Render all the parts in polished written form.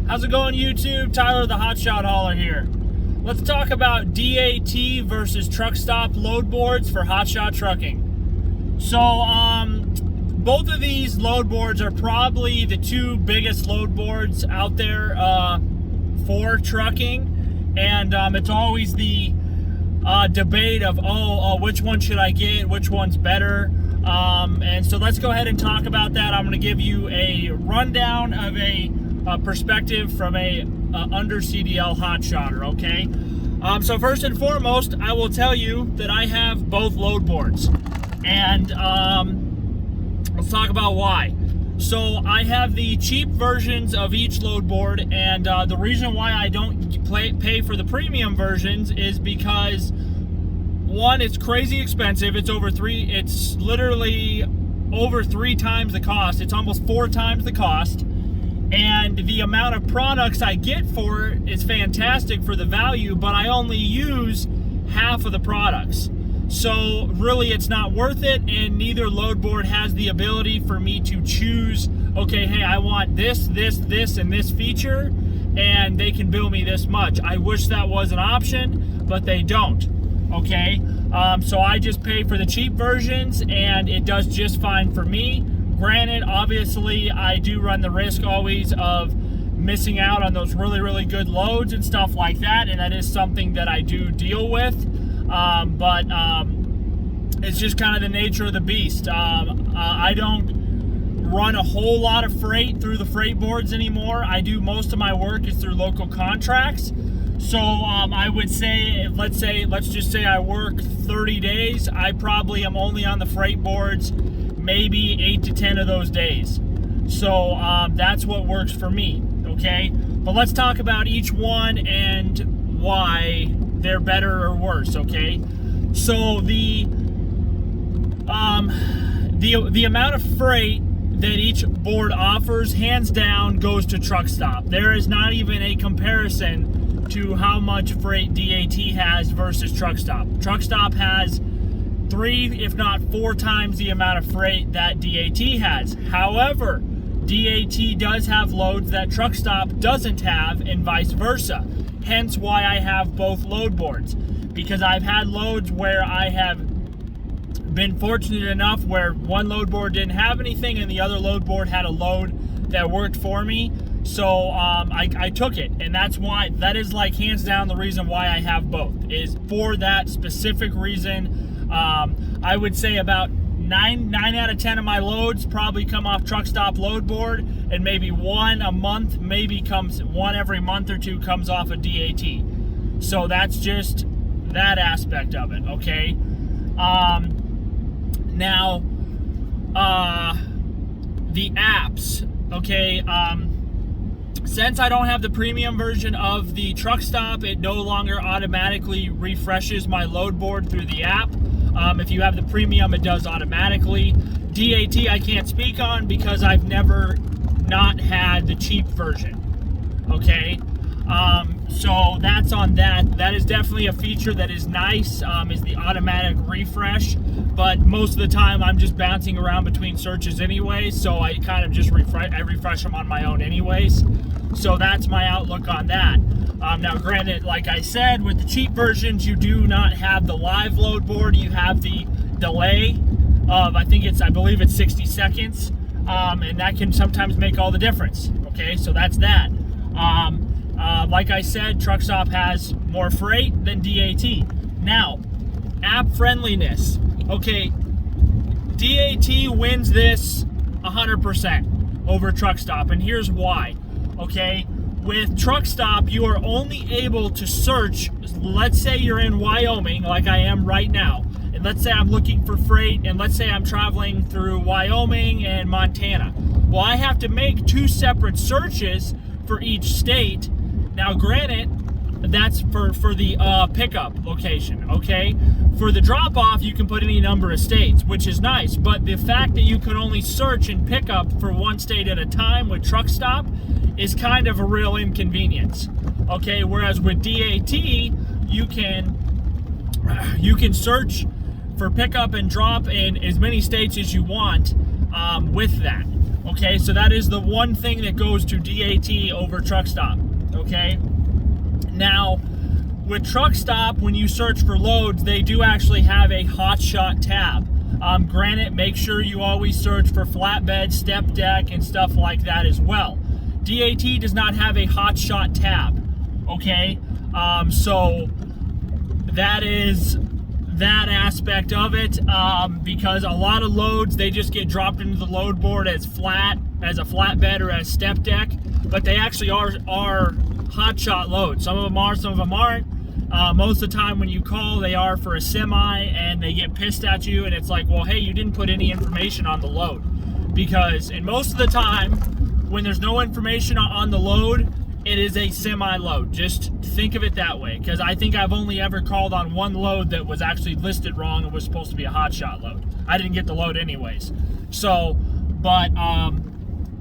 How's it going, YouTube? Tyler the Hotshot Hauler here. Let's talk about DAT versus Truckstop Loadboards for Hotshot trucking. So, both of these loadboards are probably the two biggest loadboards out there for trucking, and it's always the debate of which one should I get, which one's better. And so let's go ahead and talk about that. I'm going to give you a rundown of a perspective from a under CDL hotshotter, okay? So first and foremost, I will tell you that I have both load boards, and let's talk about why. So I have the cheap versions of each load board, and the reason why I don't pay for the premium versions is because, one, it's crazy expensive. It's literally over 3 times the cost. It's almost 4 times the cost. And the amount of products I get for it is fantastic for the value, but I only use half of the products. So really it's not worth it, and neither load board has the ability for me to choose, okay, hey, I want this, and this feature, and they can bill me this much. I wish that was an option, but they don't, okay? So I just pay for the cheap versions, and it does just fine for me. Granted, obviously, I do run the risk always of missing out on those really, really good loads and stuff like that, and that is something that I do deal with. But it's just kind of the nature of the beast. I don't run a whole lot of freight through the freight boards anymore. I do most of my work is through local contracts. So I would say, let's just say I work 30 days. I probably am only on the freight boards maybe 8 to 10 of those days. So that's what works for me, okay? But let's talk about each one and why they're better or worse, okay? So the amount of freight that each board offers, hands down, goes to Truckstop. There is not even a comparison to how much freight DAT has versus Truckstop. Truckstop has 3, if not 4 times the amount of freight that DAT has. However, DAT does have loads that Truckstop doesn't have, and vice versa. Hence why I have both load boards, because I've had loads where I have been fortunate enough where one load board didn't have anything and the other load board had a load that worked for me. So I took it, and that is like hands down the reason why I have both, is for that specific reason. I would say about 9 out of 10 of my loads probably come off Truckstop load board, and maybe one every month or two comes off a DAT. So that's just that aspect of it, okay? Now, the apps, okay? Since I don't have the premium version of the Truckstop, it no longer automatically refreshes my load board through the app. If you have the premium, it does automatically. DAT I can't speak on because I've never not had the cheap version, okay? So that's on that. That is definitely a feature that is nice, is the automatic refresh, but most of the time I'm just bouncing around between searches anyway, so I kind of just refresh them on my own anyways. So that's my outlook on that. Now granted, like I said, with the cheap versions, you do not have the live load board. You have the delay of, I believe it's 60 seconds, and that can sometimes make all the difference, okay? So that's that. Like I said, Truckstop has more freight than DAT. Now, app friendliness. Okay, DAT wins this 100% over Truckstop, and here's why. Okay, with Truckstop, you are only able to search, let's say you're in Wyoming, like I am right now, and let's say I'm looking for freight, and let's say I'm traveling through Wyoming and Montana. Well, I have to make 2 separate searches for each state. Now, granted, that's for the pickup location, okay? For the drop-off, you can put any number of states, which is nice, but the fact that you can only search and pick up for 1 state at a time with Truckstop is kind of a real inconvenience, okay? Whereas with DAT, you can search for pickup and drop in as many states as you want with that, Okay, so that is the one thing that goes to DAT over Truckstop. Okay, now with Truckstop, when you search for loads, they do actually have a Hotshot tab. Granted, make sure you always search for flatbed, step deck, and stuff like that as well. DAT does not have a Hotshot tab. Okay, so that is that aspect of it, because a lot of loads, they just get dropped into the load board as a flatbed or as step deck, but they actually are Hotshot loads. Some of them are, some of them aren't. Most of the time when you call, they are for a semi, and they get pissed at you, and it's like, well, hey, you didn't put any information on the load. Because, and most of the time, when there's no information on the load, it is a semi-load. Just think of it that way, because I think I've only ever called on one load that was actually listed wrong and was supposed to be a Hotshot load. I didn't get the load anyways. So, but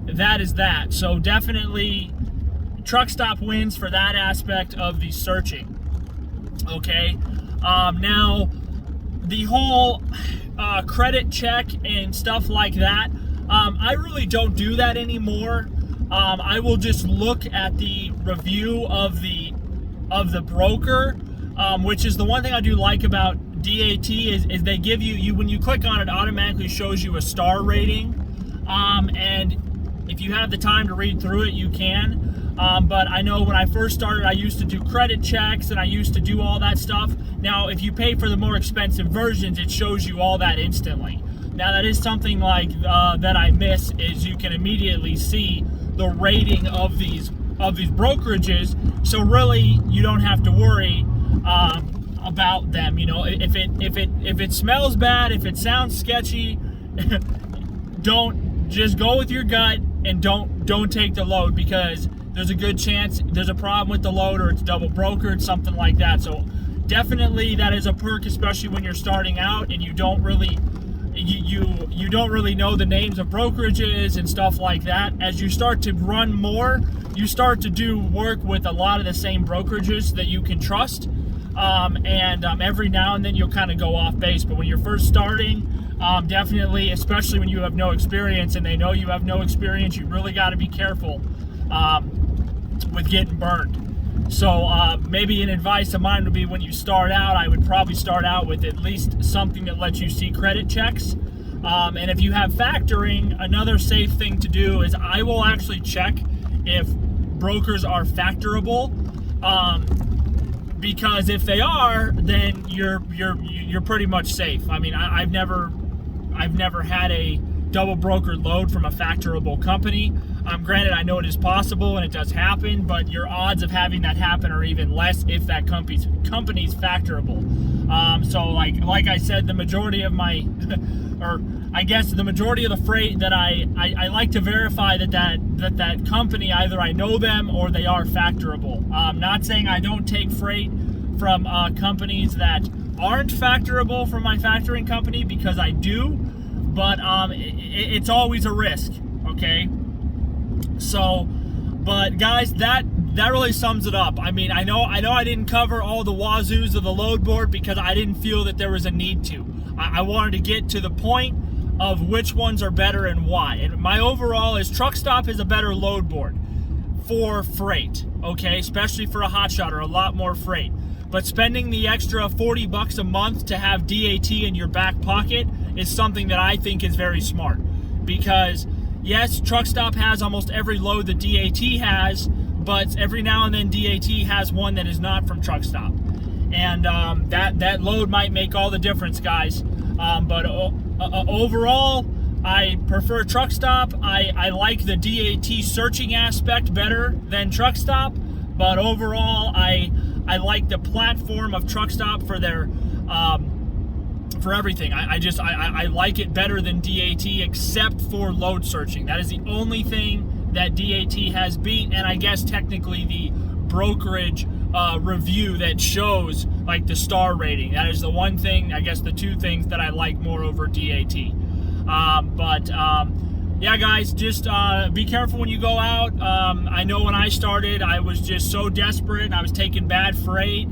that is that. So definitely Truckstop wins for that aspect of the searching. Okay, now the whole credit check and stuff like that, I really don't do that anymore. I will just look at the review of the broker, which is the one thing I do like about DAT is they give you when you click on it, automatically shows you a star rating, and if you have the time to read through it, you can. But I know when I first started, I used to do credit checks and I used to do all that stuff. Now, if you pay for the more expensive versions, it shows you all that instantly. Now, that is something like that I miss, is you can immediately see the rating of these brokerages. So really, you don't have to worry about them. You know, if it smells bad, if it sounds sketchy, just go with your gut and don't take the load, because there's a good chance there's a problem with the load, or it's double brokered, something like that. So definitely that is a perk, especially when you're starting out and you don't really you don't really know the names of brokerages and stuff like that. As you start to run more, you start to do work with a lot of the same brokerages that you can trust, and every now and then you'll kind of go off base. But when you're first starting, definitely, especially when you have no experience and they know you have no experience, you really got to be careful with getting burned. So maybe an advice of mine would be, when you start out, I would probably start out with at least something that lets you see credit checks. And if you have factoring, another safe thing to do is I will actually check if brokers are factorable, because if they are, then you're pretty much safe. I mean, I've never had a double brokered load from a factorable company. Granted, I know it is possible and it does happen, but your odds of having that happen are even less if that company's factorable. So like I said, the majority of my, or I guess the majority of the freight that I like to verify that company, either I know them or they are factorable. Not saying I don't take freight from companies that aren't factorable from my factoring company, because I do, but it's always a risk. Okay. So, but guys, that really sums it up. I mean, I know I didn't cover all the wazoos of the load board because I didn't feel that there was a need to. I wanted to get to the point of which ones are better and why. And my overall is Truckstop is a better load board for freight, okay? Especially for a Hotshot or a lot more freight. But spending the extra $40 a month to have DAT in your back pocket is something that I think is very smart, because yes, Truckstop has almost every load that DAT has, but every now and then DAT has one that is not from Truckstop. And that load might make all the difference, guys. But overall, I prefer Truckstop. I like the DAT searching aspect better than Truckstop. But overall, I like the platform of Truckstop for their for everything. I like it better than DAT, except for load searching. That is the only thing that DAT has beat, and I guess technically the brokerage review that shows like the star rating. That is the one thing, I guess the two things that I like more over DAT. Yeah, guys, just be careful when you go out. I know when I started, I was just so desperate. I was taking bad freight,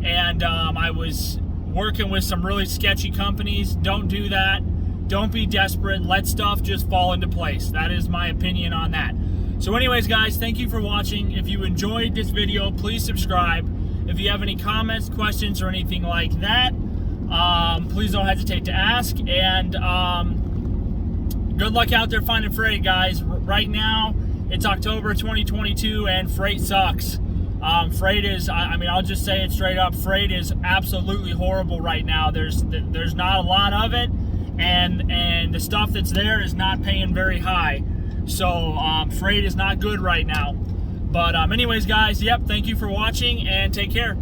and I was working with some really sketchy companies. Don't do that. Don't be desperate. Let stuff just fall into place. That is my opinion on that. So anyways, guys, thank you for watching. If you enjoyed this video, please subscribe. If you have any comments, questions, or anything like that, please don't hesitate to ask. And good luck out there finding freight, guys. Right now, it's October 2022, and freight sucks. Freight is, I mean, I'll just say it straight up, freight is absolutely horrible right now. There's not a lot of it, and the stuff that's there is not paying very high. So freight is not good right now. But anyways, guys, yep, thank you for watching, and take care.